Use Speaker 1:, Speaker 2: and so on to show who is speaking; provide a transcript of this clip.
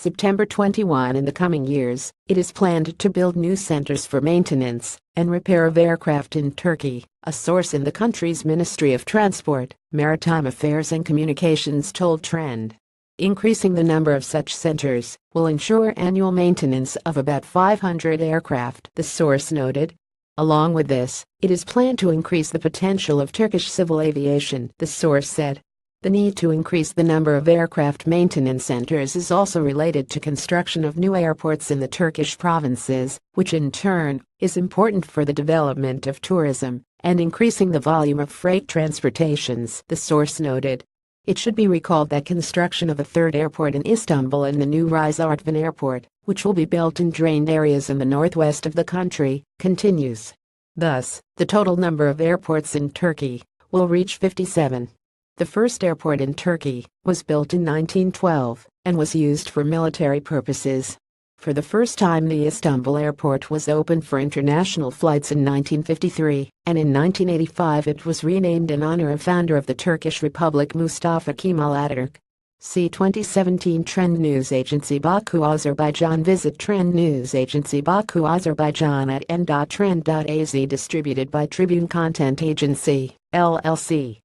Speaker 1: September 21. In the coming years, it is planned to build new centers for maintenance and repair of aircraft in Turkey, a source in the country's Ministry of Transport, Maritime Affairs and Communications told Trend. Increasing the number of such centers will ensure annual maintenance of about 500 aircraft, the source noted. Along with this, it is planned to increase the potential of Turkish civil aviation, the source said. The need to increase the number of aircraft maintenance centers is also related to construction of new airports in the Turkish provinces, which in turn is important for the development of tourism and increasing the volume of freight transportations, the source noted. It should be recalled that construction of a third airport in Istanbul and the new Rize Artvin Airport, which will be built in drained areas in the northwest of the country, continues. Thus, the total number of airports in Turkey will reach 57. The first airport in Turkey was built in 1912 and was used for military purposes. For the first time, the Istanbul airport was opened for international flights in 1953, and in 1985 it was renamed in honor of founder of the Turkish Republic Mustafa Kemal Atatürk. See 2017 Trend News Agency Baku, Azerbaijan. Visit Trend News Agency Baku, Azerbaijan at n.trend.az. Distributed by Tribune Content Agency, LLC.